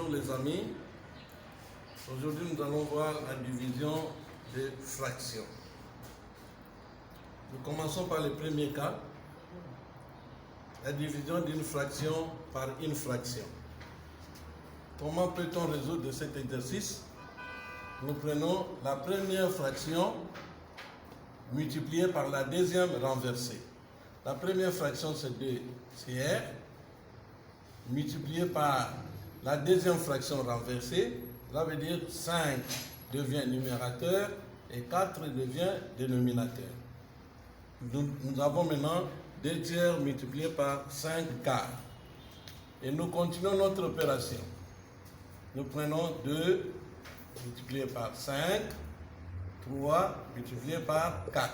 Bonjour les amis. Aujourd'hui nous allons voir la division des fractions. Nous commençons par le premier cas, la division d'une fraction par une fraction. Comment peut-on résoudre cet exercice? Nous prenons la première fraction multipliée par la deuxième renversée. La première fraction c'est 2 tiers multiplié par la deuxième fraction renversée. Ça veut dire 5 devient numérateur et 4 devient dénominateur. Nous avons maintenant 2 tiers multiplié par 5 quarts. Et nous continuons notre opération. Nous prenons 2 multiplié par 5, 3 multiplié par 4.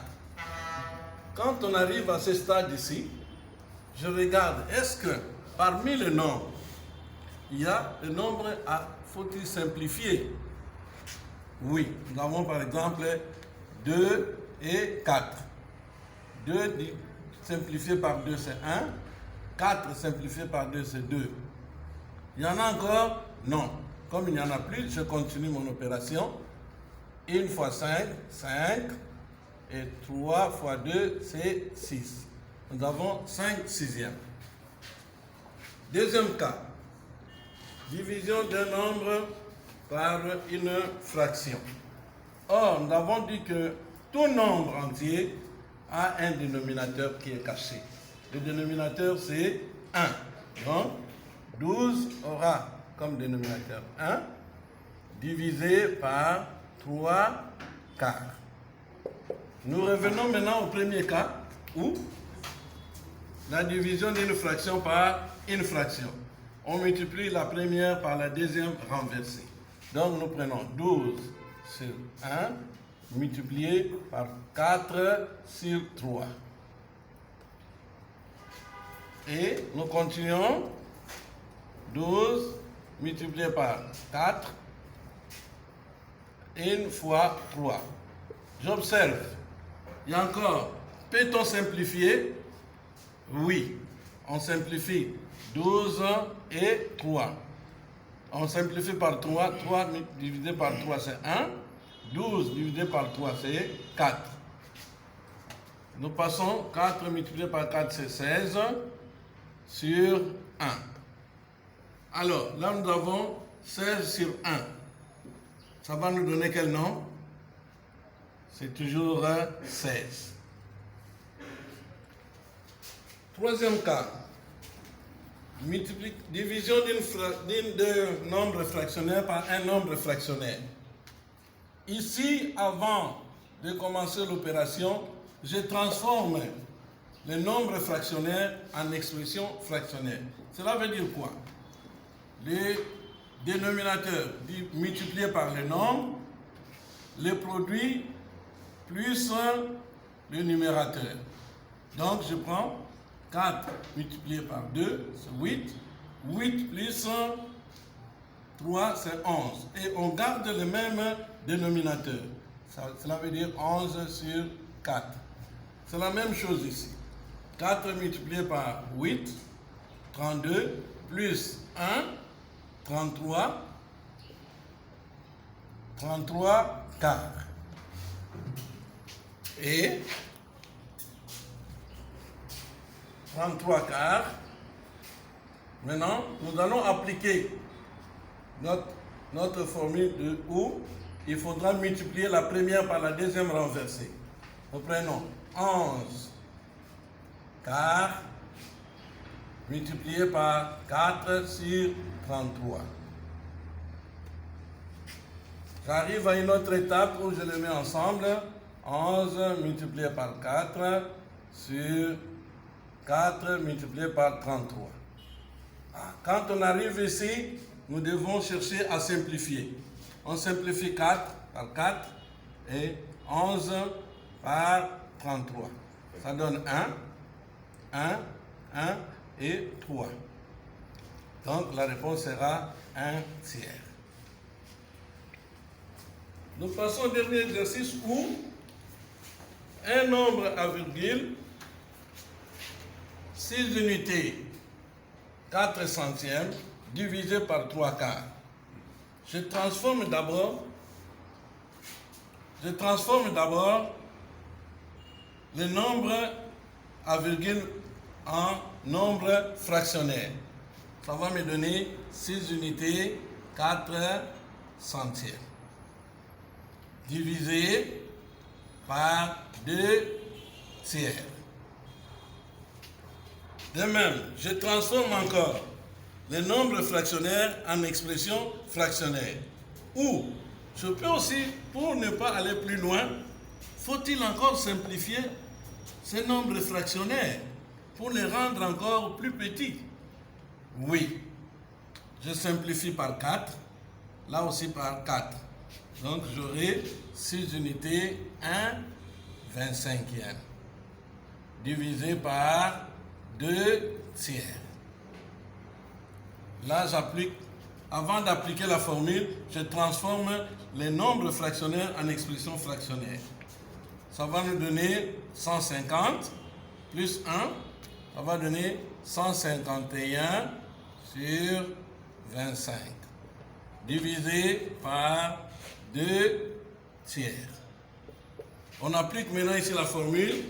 Quand on arrive à ce stade ici, je regarde, est-ce que parmi les nombres, il y a le nombre à faut-il simplifier? Oui, nous avons par exemple 2 et 4. 2 simplifié par 2 c'est 1, 4 simplifié par 2 c'est 2. Il y en a encore? Non. Comme il n'y en a plus, je continue mon opération. 1 fois 5, 5. Et 3 fois 2, c'est 6. Nous avons 5 sixièmes. Deuxième cas. Division d'un nombre par une fraction. Or, nous avons dit que tout nombre entier a un dénominateur qui est caché. Le dénominateur, c'est 1. Donc, 12 aura comme dénominateur 1 divisé par 3 quarts. Nous revenons maintenant au premier cas où la division d'une fraction par une fraction. On multiplie la première par la deuxième renversée. Donc nous prenons 12 sur 1 multiplié par 4 sur 3. Et nous continuons 12 multiplié par 4 1 fois 3. J'observe. Il y a encore, peut-on simplifier? Oui, on simplifie 12 et 3. On simplifie par 3, 3 divisé par 3 c'est 1, 12 divisé par 3 c'est 4. Nous passons 4 multiplié par 4 c'est 16 sur 1. Alors, là nous avons 16 sur 1. Ça va nous donner quel nombre? C'est toujours 16. Troisième cas. Division d'un nombre fractionnaire par un nombre fractionnaire. Ici, avant de commencer l'opération, je transforme le nombre fractionnaire en expression fractionnaire. Cela veut dire quoi? Le dénominateur multiplié par le nombre, le produit plus le numérateur. Donc je prends 4 multiplié par 2, c'est 8. 8 plus 3, c'est 11. Et on garde le même dénominateur. Cela veut dire 11 sur 4. C'est la même chose ici. 4 multiplié par 8, 32, plus 1, 33. 33 quarts. Et 33 quarts. Maintenant, nous allons appliquer notre formule de où il faudra multiplier la première par la deuxième renversée. Nous prenons 11 quarts multiplié par 4 sur 33. J'arrive à une autre étape où je les mets ensemble. 11 multiplié par 4 sur 4 multiplié par 33. Quand on arrive ici, nous devons chercher à simplifier. On simplifie 4 par 4 et 11 par 33. Ça donne 1 et 3. Donc la réponse sera 1 tiers. Nous passons au dernier exercice où un nombre à virgule, 6 unités, 4 centièmes, divisé par 3 quarts. je transforme d'abord le nombre à virgule en nombre fractionnaire. Ça va me donner 6 unités 4 centièmes. Divisé par 2 tiers. De même, je transforme encore les nombres fractionnaires en expression fractionnaire. Ou, je peux aussi, pour ne pas aller plus loin, faut-il encore simplifier ces nombres fractionnaires pour les rendre encore plus petits? Oui. Je simplifie par 4, là aussi par 4. Donc j'aurai 6 unités 1/25e divisé par 2 tiers. Là, avant d'appliquer la formule, je transforme les nombres fractionnaires en expressions fractionnaires. Ça va nous donner 150 plus 1, ça va donner 151 sur 25, divisé par 2 tiers. On applique maintenant ici la formule.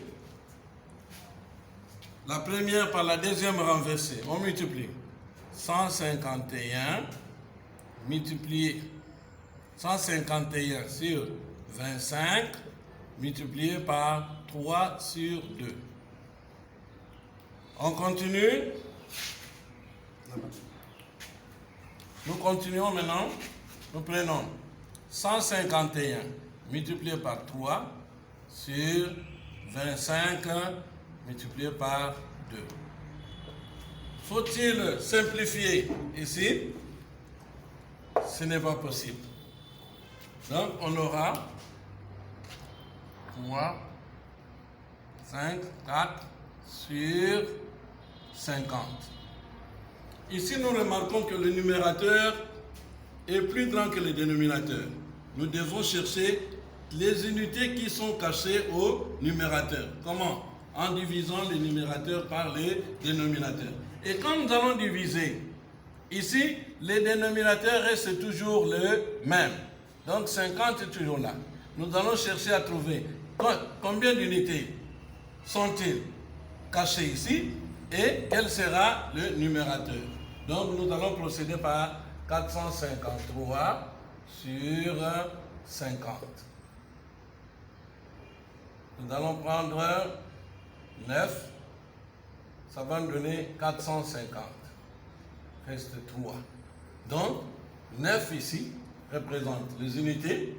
La première par la deuxième renversée. On multiplie 151 multiplié 151 sur 25 multiplié par 3 sur 2. On continue. Nous continuons maintenant. Nous prenons 151 multiplié par 3 sur 25 multiplié par 2. Faut-il simplifier ici? Ce n'est pas possible. Donc on aura 3, 5, 4 sur 50. Ici, nous remarquons que le numérateur est plus grand que le dénominateur. Nous devons chercher les unités qui sont cachées au numérateur. Comment? En divisant les numérateurs par les dénominateurs. Et quand nous allons diviser, ici, les dénominateurs restent toujours le même. Donc 50 est toujours là. Nous allons chercher à trouver combien d'unités sont-ils cachées ici et quel sera le numérateur. Donc nous allons procéder par 453 sur 50. Nous allons prendre 9, ça va nous donner 450. Reste 3. Donc 9 ici représente les unités,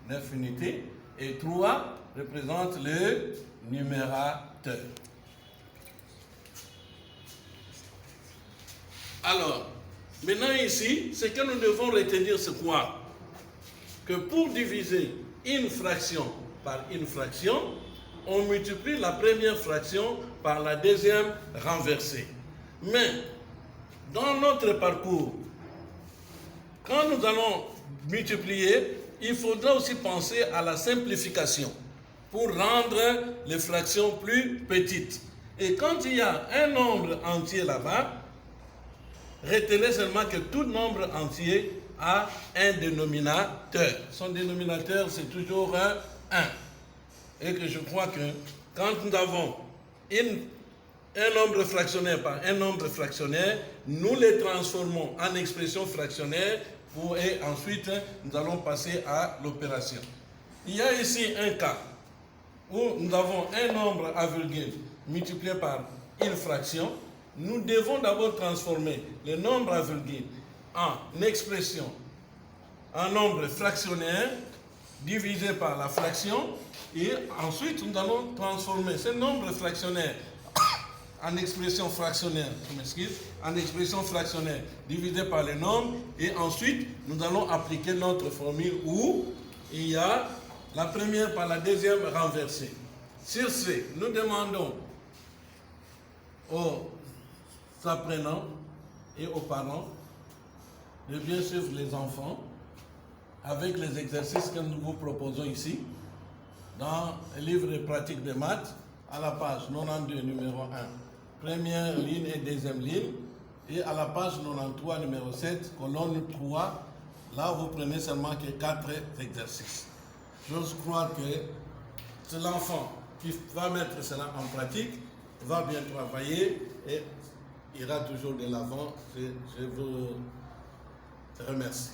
9 unités, et 3 représente le numérateur. Alors, maintenant ici, ce que nous devons retenir, c'est quoi? Que pour diviser une fraction par une fraction, on multiplie la première fraction par la deuxième renversée. Mais, dans notre parcours, quand nous allons multiplier, il faudra aussi penser à la simplification pour rendre les fractions plus petites. Et quand il y a un nombre entier là-bas, retenez seulement que tout nombre entier a un dénominateur. Son dénominateur, c'est toujours 1. Et que je crois que quand nous avons un nombre fractionnaire par un nombre fractionnaire, nous les transformons en expression fractionnaire et ensuite nous allons passer à l'opération. Il y a ici un cas où nous avons un nombre à virgule multiplié par une fraction. Nous devons d'abord transformer le nombre à virgule en expression, en nombre fractionnaire divisé par la fraction, et ensuite nous allons transformer ce nombre fractionnaire en expression fractionnaire, en expression fractionnaire divisé par le nombre, et ensuite nous allons appliquer notre formule où il y a la première par la deuxième renversée. Sur ce, nous demandons aux apprenants et aux parents de bien suivre les enfants avec les exercices que nous vous proposons ici dans le livre de pratique de maths à la page 92 numéro 1, première ligne et deuxième ligne, et à la page 93 numéro 7, colonne 3, Là, vous prenez seulement que 4 exercices. J'ose croire que c'est l'enfant qui va mettre cela en pratique, va bien travailler et ira toujours de l'avant. Je vous remercie.